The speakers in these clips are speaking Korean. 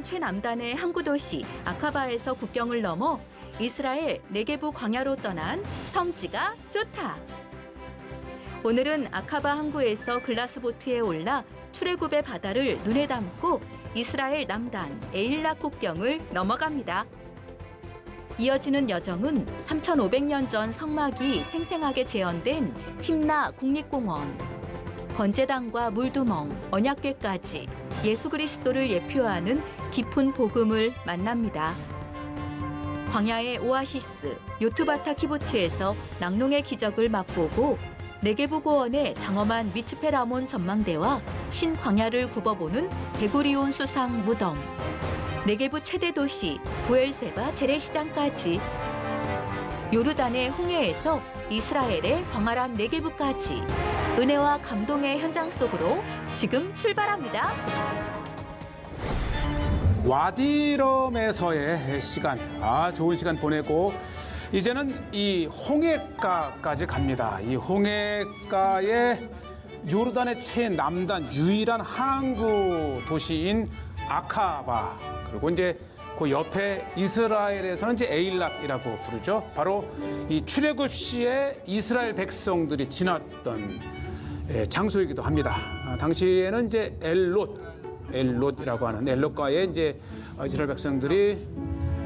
최남단의 항구 도시 아카바에서 국경을 넘어 이스라엘 네게부 광야로 떠난 성지가 좋다. 오늘은 아카바 항구에서 글라스 보트에 올라 출애굽의 바다를 눈에 담고 이스라엘 남단 에일랏 국경을 넘어갑니다. 이어지는 여정은 3,500년 전 성막이 생생하게 재현된 팀나 국립공원, 번제단과 물두멍, 언약궤까지 예수 그리스도를 예표하는 깊은 복음을 만납니다. 광야의 오아시스 요트바타 키부츠에서 낙농의 기적을 맛보고 네게부 고원의 장엄한 미츠페 라몬 전망대와 신광야를 굽어보는 베구리온 수상 무덤, 네게부 최대 도시 부엘세바 재래시장까지, 요르단의 홍해에서 이스라엘의 광활한 네게부까지 은혜와 감동의 현장 속으로 지금 출발합니다. 와디럼에서의 시간, 좋은 시간 보내고 이제는 이 홍해가까지 갑니다. 이 홍해가의 요르단의 최남단 유일한 항구 도시인 아카바, 그리고 이제 그 옆에 이스라엘에서는 이제 에일랏이라고 부르죠. 바로 이 출애굽 시에 이스라엘 백성들이 지났던 장소이기도 합니다. 당시에는 이제 엘롯이라고 하는 엘롯가에 이제 이스라엘 백성들이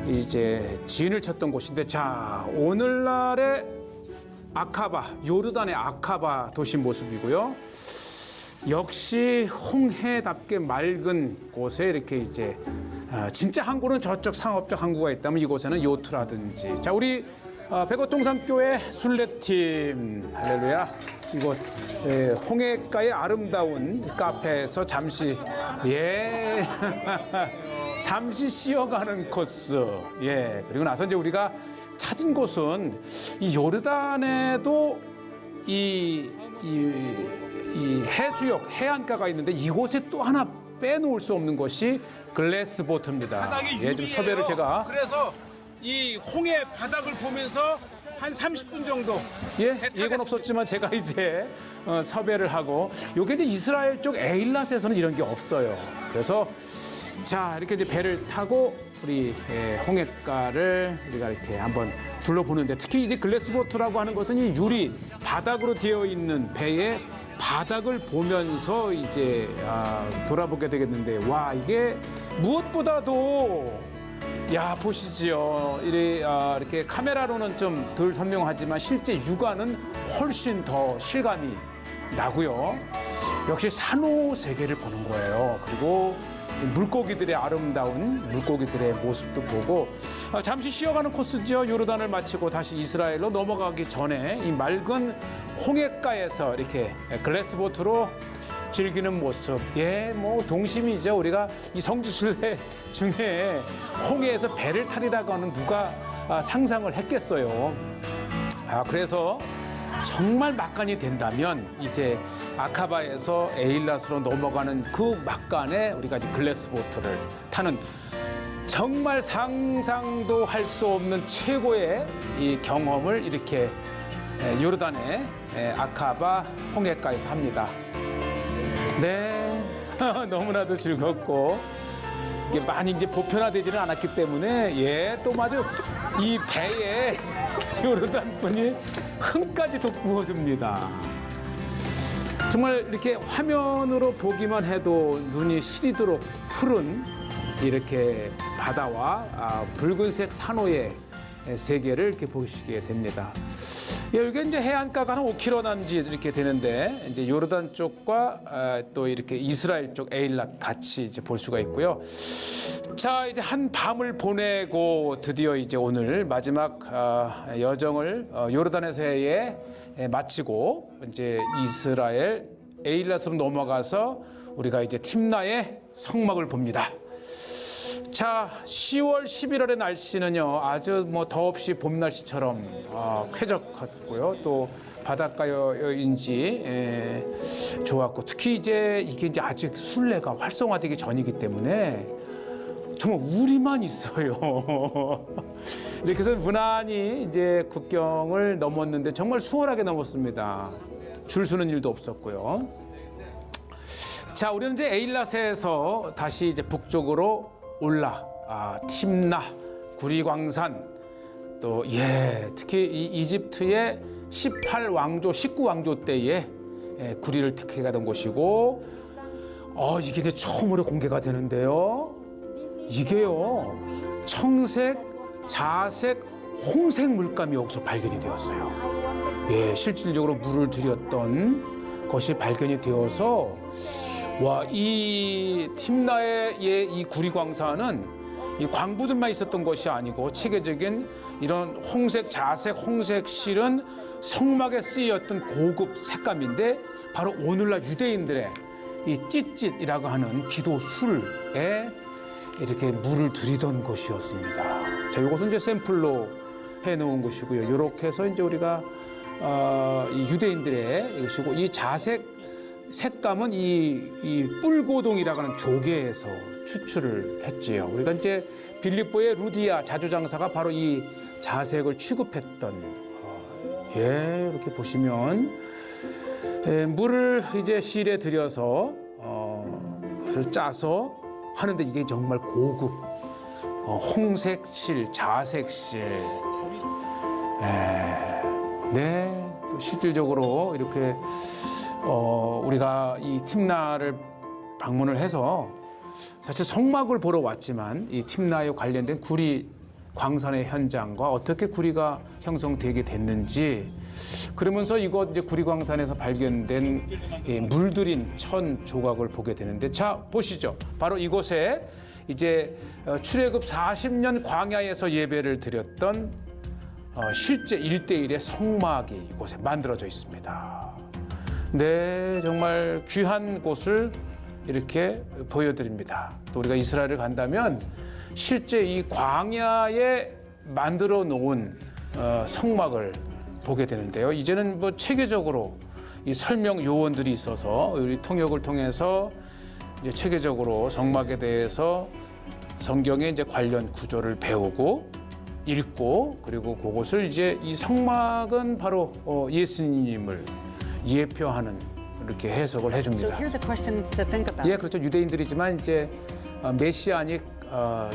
이제 진을 쳤던 곳인데, 자, 오늘날의 아카바, 요르단의 아카바 도시 모습이고요. 역시 홍해답게 맑은 곳에 이렇게 이제 진짜 항구는 저쪽 상업적 항구가 있다면 이곳에는 요트라든지, 자, 우리 백오동산교회 순례팀 할렐루야, 이곳 홍해가의 아름다운 카페에서 잠시 잠시 쉬어가는 코스. 그리고 나서 이제 우리가 찾은 곳은 이 요르단에도 이 해수욕, 해안가가 있는데 이곳에 또 하나 빼놓을 수 없는 것이 글래스 보트입니다. 지금 섭외를 제가. 그래서 이 홍해 바닥을 보면서 한 30분 정도. 예건 없었지만 제가 이제 섭외를 하고, 요게 이제 이스라엘 쪽 에일랏에서는 이런 게 없어요. 그래서 자, 이렇게 이제 배를 타고 우리 홍해가를 우리가 이렇게 한번 둘러보는데, 특히 이제 글래스 보트라고 하는 것은 이 유리 바닥으로 되어 있는 배의 바닥을 보면서 이제 돌아보게 되겠는데, 와, 이게 무엇보다도 보시지요. 이렇게 카메라로는 좀 덜 선명하지만 실제 육안은 훨씬 더 실감이 나고요. 역시 산호 세계를 보는 거예요. 그리고 물고기들의 아름다운 물고기들의 모습도 보고, 잠시 쉬어가는 코스죠. 요르단을 마치고 다시 이스라엘로 넘어가기 전에 이 맑은 홍해가에서 이렇게 글래스 보트로 즐기는 모습. 뭐 동심이죠. 우리가 이 성지순례 중에 홍해에서 배를 타리라고 하는 누가 상상을 했겠어요. 그래서 정말 막간이 된다면 이제 아카바에서 에일랏으로 넘어가는 그 막간에 우리가 이제 글래스 보트를 타는, 정말 상상도 할 수 없는 최고의 이 경험을 이렇게 요르단의 아카바 홍해가에서 합니다. 너무나도 즐겁고, 이게 많이 이제 보편화되지는 않았기 때문에 또 마주 이 배에 요르단 분이 흥까지 돋구어줍니다. 정말 이렇게 화면으로 보기만 해도 눈이 시리도록 푸른 이렇게 바다와 붉은색 산호의 세계를 이렇게 보시게 됩니다. 여기 이제 해안가가 한 5km 남짓 이렇게 되는데, 이제 요르단 쪽과 또 이렇게 이스라엘 쪽 에일랏 같이 이제 볼 수가 있고요. 자, 이제 한 밤을 보내고 드디어 이제 오늘 마지막 여정을 요르단에서의 마치고 이제 이스라엘 에일랏으로 넘어가서 우리가 이제 팀나의 성막을 봅니다. 자, 10월, 11월의 날씨는요, 아주 뭐 더없이 봄 날씨처럼 쾌적했고요. 또 바닷가여인지 좋았고, 특히 이제 이게 이제 아직 순례가 활성화되기 전이기 때문에 정말 우리만 있어요. 이렇게 해서 무난히 이제 국경을 넘었는데 정말 수월하게 넘었습니다. 줄 서는 일도 없었고요. 자, 우리는 이제 에일랏에서 다시 이제 북쪽으로 올라, 팀나, 구리광산, 또 특히 이 이집트의 18왕조, 19왕조 때에 구리를 택해 가던 곳이고, 이게 이제 처음으로 공개가 되는데요. 이게요, 청색, 자색, 홍색 물감이 여기서 발견이 되었어요. 실질적으로 물을 들였던 것이 발견이 되어서, 이 팀나의 이 구리광산은 이 광부들만 있었던 것이 아니고 체계적인 이런 홍색, 자색, 홍색 실은 성막에 쓰였던 고급 색감인데, 바로 오늘날 유대인들의 이 찌릿이라고 하는 기도 술에 이렇게 물을 들이던 것이었습니다. 자, 이것은 이제 샘플로 해놓은 것이고요. 이렇게 해서 이제 우리가 이 유대인들의 이것이고, 이 자색 색감은 이 뿔고동이라고 하는 조개에서 추출을 했지요. 우리가 이제 빌립보의 루디아 자주장사가 바로 이 자색을 취급했던, 이렇게 보시면 물을 이제 실에 들여서 그것을 짜서 하는데, 이게 정말 고급 홍색 실, 자색 실. 또 실질적으로 이렇게 우리가 이 팀나를 방문을 해서 사실 성막을 보러 왔지만, 이 팀나에 관련된 구리 광산의 현장과 어떻게 구리가 형성되게 됐는지, 그러면서 이곳 이제 구리 광산에서 발견된 물들인 천 조각을 보게 되는데, 자 보시죠. 바로 이곳에 이제 출애굽 40년 광야에서 예배를 드렸던 실제 1대1의 성막이 이곳에 만들어져 있습니다. 정말 귀한 곳을 이렇게 보여드립니다. 또 우리가 이스라엘을 간다면 실제 이 광야에 만들어 놓은 성막을 보게 되는데요. 이제는 뭐 체계적으로 이 설명 요원들이 있어서 우리 통역을 통해서 이제 체계적으로 성막에 대해서 성경의 이제 관련 구조를 배우고 읽고, 그리고 그것을 이제 이 성막은 바로 예수님을 예표하는 이렇게 해석을 해줍니다. 그렇죠. 유대인들이지만 이제 메시아닉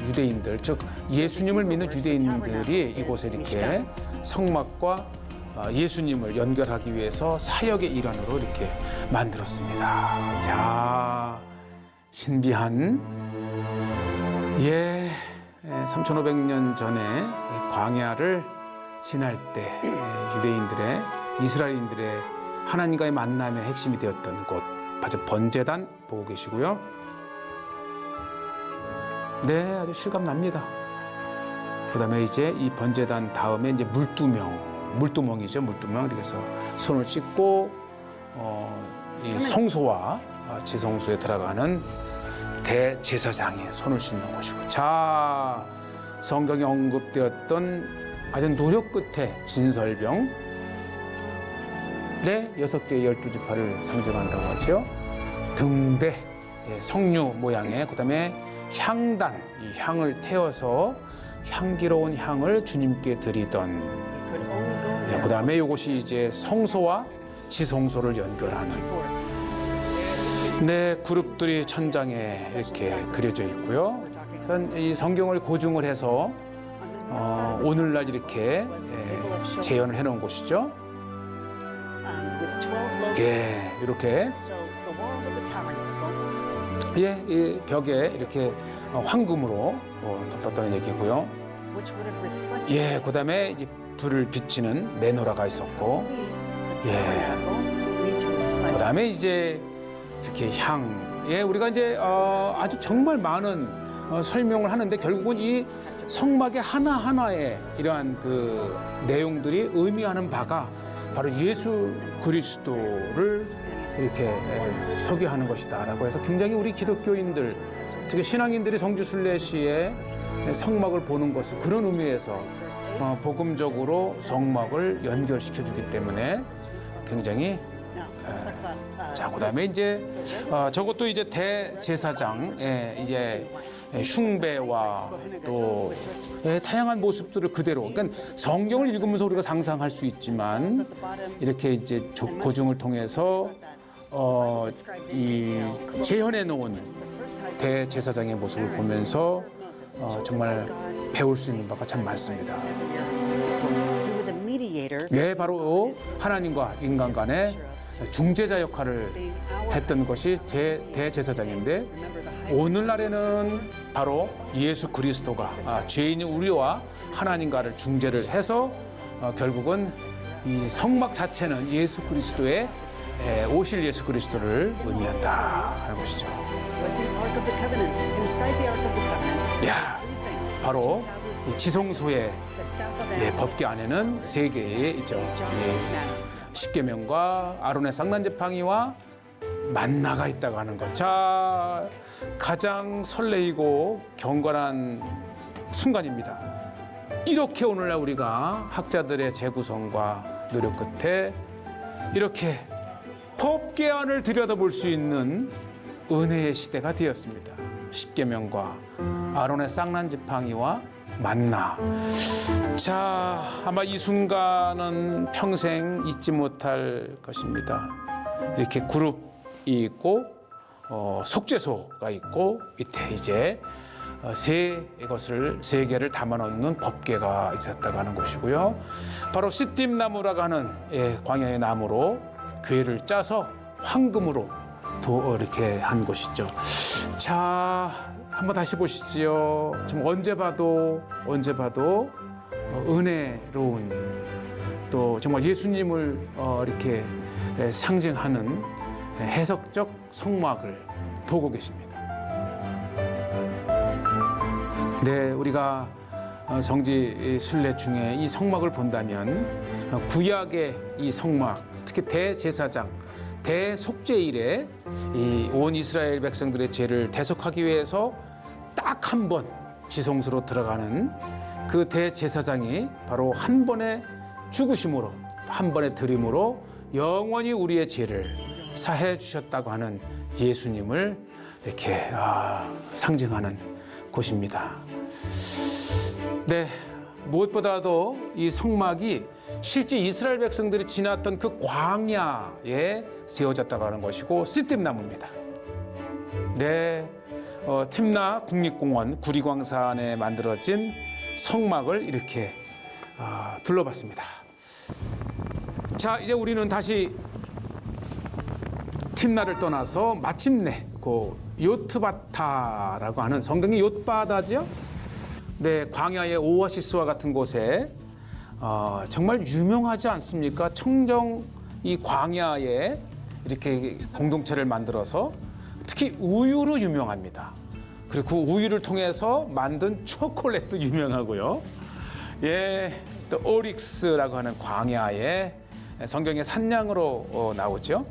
유대인들, 즉 예수님을 믿는 유대인들이 이곳에 이렇게 성막과 예수님을 연결하기 위해서 사역의 일환으로 이렇게 만들었습니다. 자, 신비한 3,500년 전에 광야를 지날 때 유대인들의, 이스라엘인들의 하나님과의 만남의 핵심이 되었던 곳, 바로 번제단 보고 계시고요. 아주 실감납니다. 그다음에 이제 이 번제단 다음에 이제 물두멍이죠. 물두멍. 그래서 손을 씻고 이 성소와 지성소에 들어가는 대제사장의 손을 씻는 곳이고, 자, 성경에 언급되었던 아주 노력 끝에 진설병, 6개의 12지파를 상징한다고 하죠. 등대, 석류 모양의, 그다음에 향단, 이 향을 태워서 향기로운 향을 주님께 드리던, 그다음에 이것이 이제 성소와 지성소를 연결하는 그룹들이 천장에 이렇게 그려져 있고요. 이 성경을 고증을 해서 오늘날 이렇게 재현을 해놓은 곳이죠. 이렇게 이 벽에 이렇게 황금으로 덮었다는 얘기고요. 그다음에 이제 불을 비치는 메노라가 있었고, 그다음에 이제 이렇게 우리가 이제 아주 정말 많은 설명을 하는데, 결국은 이 성막의 하나하나에 이러한 그 내용들이 의미하는 바가 바로 예수 그리스도를 이렇게 서기하는 것이다라고 해서, 굉장히 우리 기독교인들, 특히 신앙인들이 성지순례시에 성막을 보는 것은 그런 의미에서 복음적으로 성막을 연결시켜주기 때문에 굉장히 자, 그다음에 이제 저것도 이제 대제사장의 이제 흉배와 또 다양한 모습들을 그대로, 그러니까 성경을 읽으면서 우리가 상상할 수 있지만, 이렇게 이제 고증을 통해서 이 재현해 놓은 대제사장의 모습을 보면서 정말 배울 수 있는 바가 참 많습니다. 네, 바로 하나님과 인간 간의 중재자 역할을 했던 것이 대제사장인데 오늘날에는 바로 예수 그리스도가 죄인인 우리와 하나님과를 중재를 해서 결국은 이 성막 자체는 예수 그리스도의 오실 예수 그리스도를 의미한다 하는 것이죠. 야, 바로 이 지성소의 법궤 안에는 세 개의 있죠. 십계명과 아론의 쌍난지팡이와 만나가 있다고 하는 것. 자, 가장 설레이고 경건한 순간입니다. 이렇게 오늘날 우리가 학자들의 재구성과 노력 끝에 이렇게 법궤 안을 들여다볼 수 있는 은혜의 시대가 되었습니다. 십계명과 아론의 쌍난지팡이와 만나. 자, 아마 이 순간은 평생 잊지 못할 것입니다. 이렇게 그룹이 있고 속죄소가 있고 밑에 이제 세 개를 담아놓는 법궤가 있었다고 하는 것이고요. 바로 시딤나무라고 하는 광야의 나무로 궤를 짜서 황금으로 이렇게 한 것이죠. 자, 한번 다시 보시지요. 좀 언제 봐도 은혜로운 또 정말 예수님을 이렇게 상징하는 해석적 성막을 보고 계십니다. 네, 우리가 성지 순례 중에 이 성막을 본다면 구약의 이 성막, 특히 대제사장, 대속죄일에 이 온 이스라엘 백성들의 죄를 대속하기 위해서 딱 한 번 지성소로 들어가는 그 대제사장이 바로 한 번의 죽으심으로, 한 번의 드림으로 영원히 우리의 죄를 사해 주셨다고 하는 예수님을 이렇게 상징하는 곳입니다. 네, 무엇보다도 이 성막이 실제 이스라엘 백성들이 지났던 그 광야에 세워졌다고 하는 것이고 시딤나무입니다. 네, 팀나 국립공원 구리광산에 만들어진 성막을 이렇게 둘러봤습니다. 자, 이제 우리는 다시 팀나를 떠나서 마침내 그 요트바타라고 하는 성경의 욤바다죠. 네, 광야의 오아시스와 같은 곳에 정말 유명하지 않습니까? 청정 이 광야에 이렇게 공동체를 만들어서 특히 우유로 유명합니다. 그리고 그 우유를 통해서 만든 초콜릿도 유명하고요. 예, 또 오릭스라고 하는 광야에 성경의 산양으로 나오죠.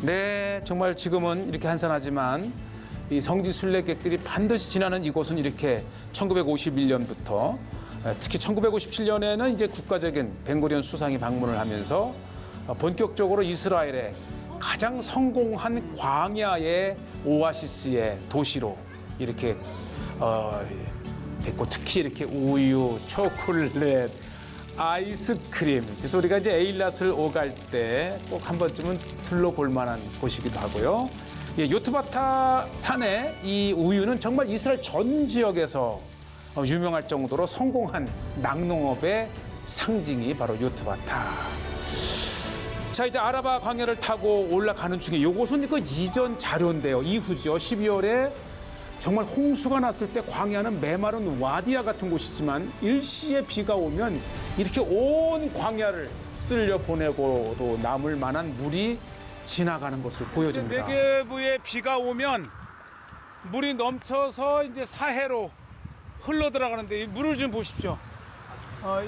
네, 정말 지금은 이렇게 한산하지만 이 성지 순례객들이 반드시 지나는 이곳은 이렇게 1951년부터 특히 1957년에는 이제 국가적인 벤구리온 수상이 방문을 하면서 본격적으로 이스라엘의 가장 성공한 광야의 오아시스의 도시로 이렇게 됐고, 특히 이렇게 우유, 초콜릿, 아이스크림. 그래서 우리가 이제 에일랏을 오갈 때 꼭 한 번쯤은 둘러볼 만한 곳이기도 하고요. 예, 요트바타 산의 이 우유는 정말 이스라엘 전 지역에서 유명할 정도로 성공한 낙농업의 상징이 바로 요트바타. 자, 이제 아라바 광야를 타고 올라가는 중에 이곳은 그 이전 자료인데요. 이후죠. 12월에 정말 홍수가 났을 때 광야는 메마른 와디아 같은 곳이지만 일시에 비가 오면 이렇게 온 광야를 쓸려 보내고도 남을 만한 물이 지나가는 것을 보여줍니다. 네게부에 비가 오면 물이 넘쳐서 이제 사해로 흘러 들어가는데 이 물을 좀 보십시오.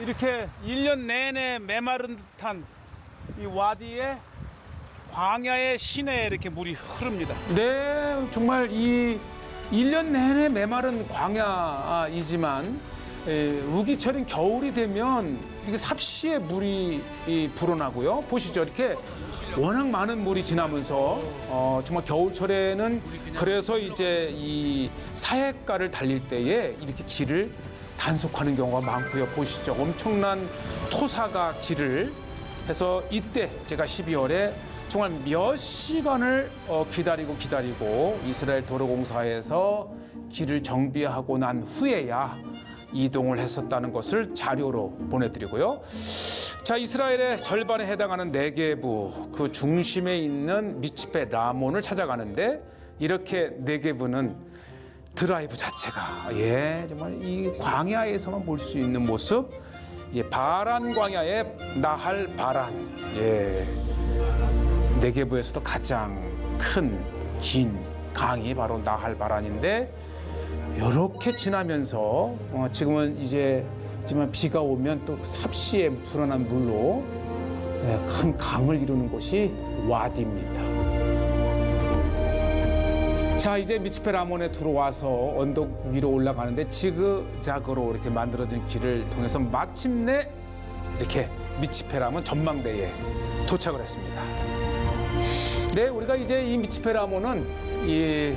이렇게 1년 내내 메마른 듯한 이 와디에 광야의 시내에 이렇게 물이 흐릅니다. 네, 정말 이 1년 내내 메마른 광야이지만 우기철인 겨울이 되면 이게 삽시에 물이 불어나고요. 보시죠. 이렇게 워낙 많은 물이 지나면서 정말 겨울철에는 그래서 이제 이 사해가를 달릴 때에 이렇게 길을 단속하는 경우가 많고요. 보시죠. 엄청난 토사가 길을 해서 이때 제가 12월에 정말 몇 시간을 기다리고 이스라엘 도로공사에서 길을 정비하고 난 후에야 이동을 했었다는 것을 자료로 보내드리고요. 자, 이스라엘의 절반에 해당하는 네게부 그 중심에 있는 미츠페 라몬을 찾아가는데 이렇게 네게부는 드라이브 자체가 정말 이 광야에서만 볼 수 있는 모습, 바란 광야의 나할 바란, 네게부에서도 가장 큰 긴 강이 바로 나할 바란인데 이렇게 지나면서 지금은 하지만 비가 오면 또 삽시에 불어난 물로 큰 강을 이루는 곳이 와디입니다. 자, 이제 미츠페 라몬에 들어와서 언덕 위로 올라가는데 지그자그로 이렇게 만들어진 길을 통해서 마침내 이렇게 미츠페 라몬 전망대에 도착을 했습니다. 네, 우리가 이제 이 미츠페 라몬은 이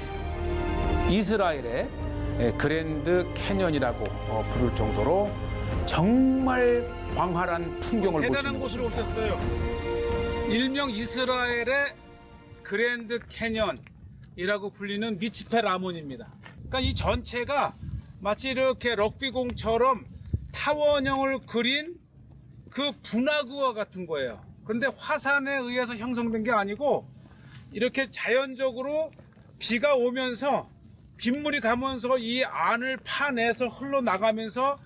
이스라엘의 그랜드 캐년이라고 부를 정도로 정말 광활한 풍경을 볼 수 대단한 있는 곳으로 곳입니다. 오셨어요. 일명 이스라엘의 그랜드 캐년이라고 불리는 미츠페 라몬입니다. 그러니까 이 전체가 마치 이렇게 럭비공처럼 타원형을 그린 그 분화구와 같은 거예요. 그런데 화산에 의해서 형성된 게 아니고 이렇게 자연적으로 비가 오면서 빗물이 가면서 이 안을 파내서 흘러나가면서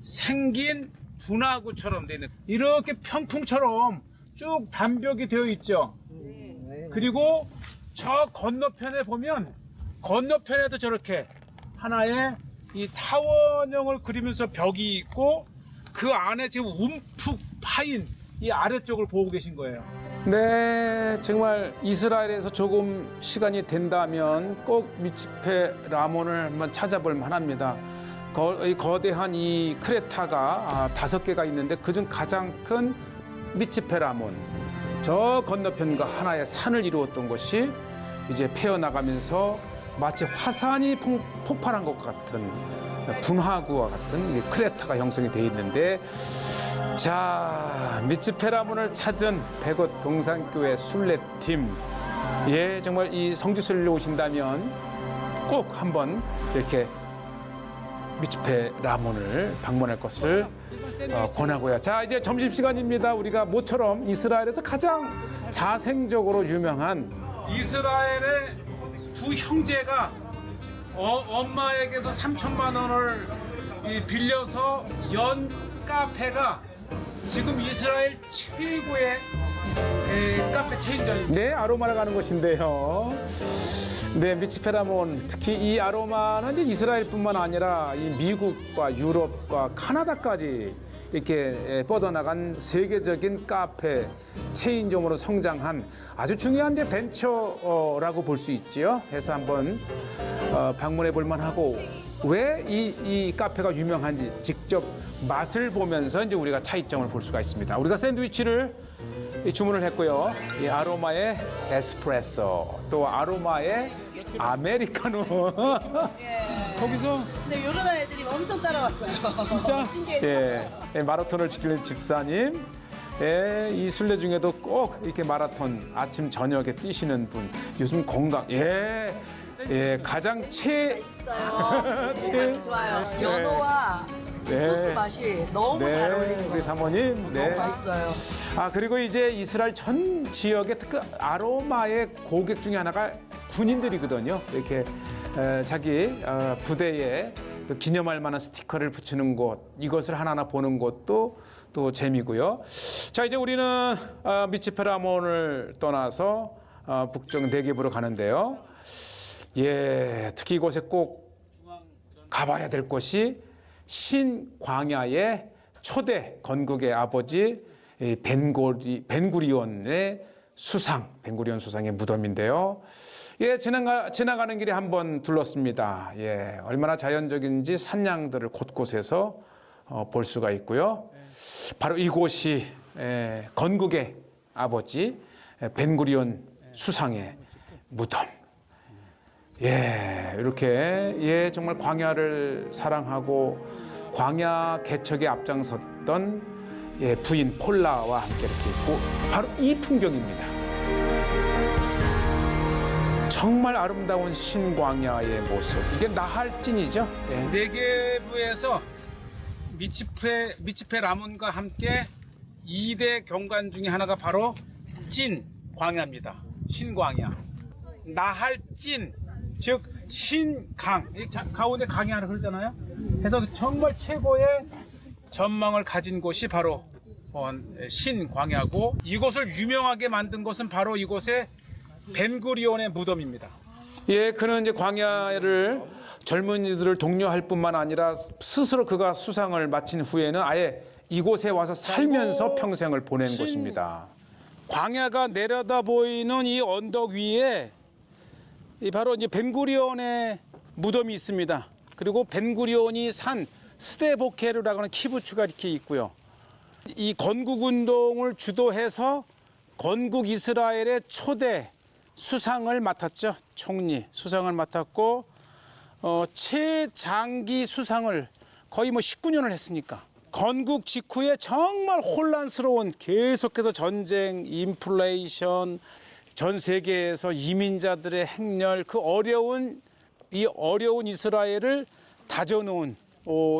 생긴 분화구처럼 되어 있는 이렇게 편풍처럼 쭉 담벽이 되어 있죠. 그리고 저 건너편에 보면 건너편에도 저렇게 하나의 이 타원형을 그리면서 벽이 있고 그 안에 지금 움푹 파인 이 아래쪽을 보고 계신 거예요. 네, 정말 이스라엘에서 조금 시간이 된다면 꼭 미츠페 라몬을 한번 찾아볼 만합니다. 이 거대한 이 크레타가 5개가 있는데 그중 가장 큰 미츠페 라몬, 저 건너편과 하나의 산을 이루었던 것이 이제 패어나가면서 마치 화산이 폭발한 것 같은 분화구와 같은 이 크레타가 형성이 되어 있는데, 자, 미츠페 라몬을 찾은 백옷 동산교회 순례팀, 정말 이 성지순례 오신다면 꼭 한번 이렇게 미츠페 라몬을 방문할 것을 권하고요. 자, 이제 점심시간입니다. 우리가 모처럼 이스라엘에서 가장 자생적으로 유명한 이스라엘의 두 형제가 엄마에게서 3천만 원을 빌려서 연 카페가 지금 이스라엘 최고의 카페 체인점입니다. 네, 아로마를 가는 곳인데요. 네, 미츠페 라몬, 특히 이 아로마는 이제 이스라엘뿐만 아니라 이 미국과 유럽과 카나다까지 이렇게 뻗어나간 세계적인 카페 체인점으로 성장한 아주 중요한 게 벤처라고 볼 수 있지요. 해서 한번 방문해 볼 만하고, 왜 이 카페가 유명한지 직접 맛을 보면서 이제 우리가 차이점을 볼 수가 있습니다. 우리가 샌드위치를 주문을 했고요. 이 아로마의 에스프레소, 또 아로마의 아메리카노. 거기서 근데 요런 애들이 엄청 따라왔어요. 진짜 신기해요. 마라톤을 지키는 집사님, 이 순례 중에도 꼭 이렇게 마라톤 아침 저녁에 뛰시는 분, 요즘 건강 가장 있어요. 아주 좋아요. 연어와 소스 맛이 너무 잘 어울리는 우리 거예요. 사모님, 너무 맛있어요. 그리고 이제 이스라엘 전 지역의 특히 아로마의 고객 중에 하나가 군인들이거든요. 이렇게 자기 부대에 또 기념할 만한 스티커를 붙이는 곳, 이것을 하나하나 보는 것도 또 재미고요. 자, 이제 우리는 미츠페 라몬을 떠나서 북쪽 네겝으로 가는데요. 특히 이곳에 꼭 가봐야 될 곳이 신광야의 초대 건국의 아버지 벤구리온의 수상, 벤구리온 수상의 무덤인데요. 지나가는 길에 한번 둘렀습니다. 얼마나 자연적인지 산양들을 곳곳에서 볼 수가 있고요. 바로 이곳이 건국의 아버지 벤구리온 수상의 무덤. 이렇게 정말 광야를 사랑하고 광야 개척에 앞장섰던 부인 폴라와 함께 이렇게 있고, 바로 이 풍경입니다. 정말 아름다운 신광야의 모습. 이게 나할진이죠. 예. 네게부에서 미츠페 라몬과 함께 2대 경관 중에 하나가 바로 찐 광야입니다. 신광야. 나할진, 즉 신강. 가운데 강이 하나 흐르잖아요. 그래서 정말 최고의 전망을 가진 곳이 바로 신광야고, 이곳을 유명하게 만든 것은 바로 이곳의 벤구리온의 무덤입니다. 예, 그는 이제 광야를 젊은이들을 독려할 뿐만 아니라 스스로 그가 수상을 마친 후에는 아예 이곳에 와서 살면서 평생을 보낸 곳입니다. 광야가 내려다 보이는 이 언덕 위에 바로 이제 벤구리온의 무덤이 있습니다. 그리고 벤구리온이 산 스데보케르라고 하는 키부츠가 이렇게 있고요. 이 건국 운동을 주도해서 건국 이스라엘의 초대 수상을 맡았죠. 총리 수상을 맡았고, 최장기 수상을 거의 19년을 했으니까. 건국 직후에 정말 혼란스러운, 계속해서 전쟁, 인플레이션, 전 세계에서 이민자들의 행렬, 그 어려운 이스라엘을 다져놓은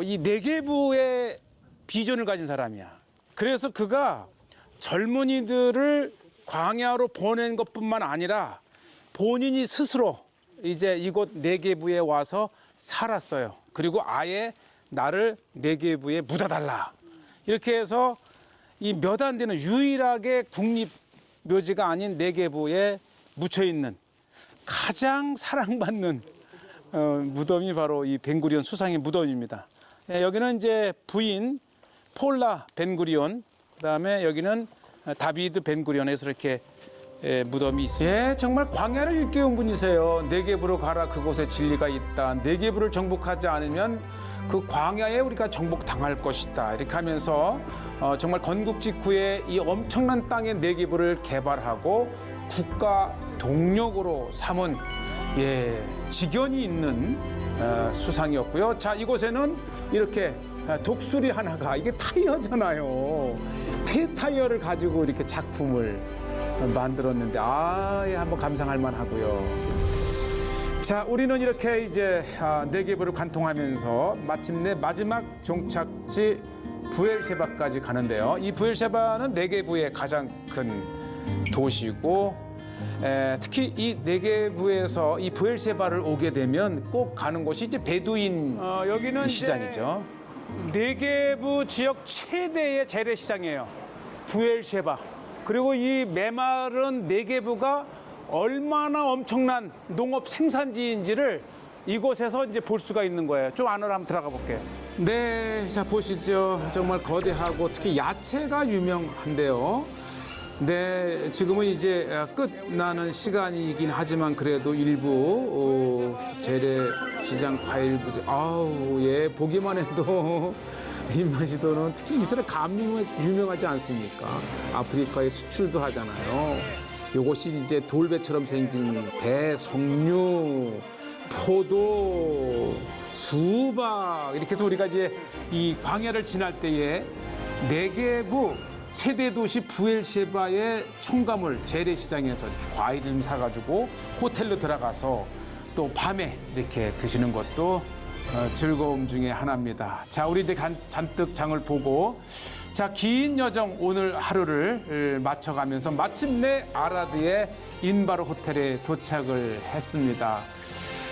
이 네게부의 비전을 가진 사람이야. 그래서 그가 젊은이들을 광야로 보낸 것뿐만 아니라 본인이 스스로 이제 이곳 네게부에 와서 살았어요. 그리고 아예 나를 네게부에 묻어달라. 이렇게 해서 이 몇 안 되는 유일하게 국립묘지가 아닌 네게부에 묻혀 있는 가장 사랑받는 무덤이 바로 이 벤구리온 수상의 무덤입니다. 여기는 이제 부인 폴라 벤구리온, 그다음에 여기는 다비드 벤구리온에서 이렇게 무덤이 있습니다. 예, 정말 광야를 일깨운 분이세요. 네게부로 가라, 그곳에 진리가 있다. 네게부를 정복하지 않으면 그 광야에 우리가 정복당할 것이다. 이렇게 하면서 정말 건국 직후에 이 엄청난 땅의 네게부를 개발하고 국가 동력으로 삼은 직연이 있는 수상이었고요. 자, 이곳에는 이렇게 독수리 하나가, 이게 타이어잖아요. 폐타이어를 가지고 이렇게 작품을 만들었는데 한번 감상할 만하고요. 자, 우리는 이렇게 이제 네게부를 관통하면서 마침내 마지막 종착지 부엘셰바까지 가는데요. 이 부엘셰바는 네게부의 가장 큰 도시고, 특히 이 네게부에서 이 부엘셰바를 오게 되면 꼭 가는 곳이 이제 베두인 여기는 시장이죠. 네게부 지역 최대의 재래시장이에요. 부엘셰바. 그리고 이 메마른 네게부가 얼마나 엄청난 농업 생산지인지를 이곳에서 이제 볼 수가 있는 거예요. 좀 안으로 한번 들어가 볼게요. 네, 자 보시죠. 정말 거대하고 특히 야채가 유명한데요. 네, 지금은 이제 끝나는 시간이긴 하지만 그래도 일부 재래시장 과일 부지, 예, 보기만 해도 입맛이 도는, 특히 이스라엘 감이 유명하지 않습니까? 아프리카에 수출도 하잖아요. 요것이 이제 돌배처럼 생긴 배, 석류, 포도, 수박, 이렇게 해서 우리가 이제 이 광야를 지날 때에 네게부 최대 도시 부엘셰바의 총가물 재래시장에서 이렇게 과일 좀 사가지고 호텔로 들어가서 또 밤에 이렇게 드시는 것도 즐거움 중에 하나입니다. 자, 우리 이제 잔뜩 장을 보고, 자, 긴 여정 오늘 하루를 마쳐가면서 마침내 아라드의 인바로 호텔에 도착을 했습니다.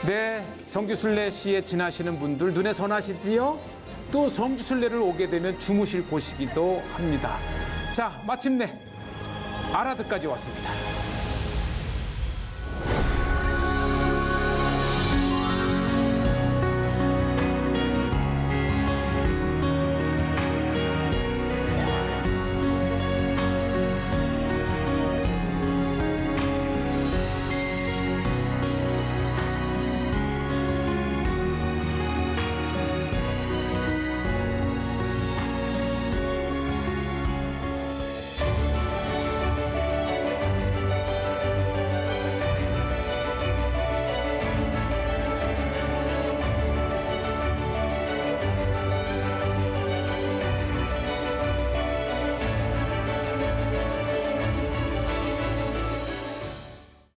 네, 성지순례시에 지나시는 분들 눈에 선하시지요? 또 성지순례를 오게 되면 주무실 곳이기도 합니다. 자, 마침내 아라드까지 왔습니다.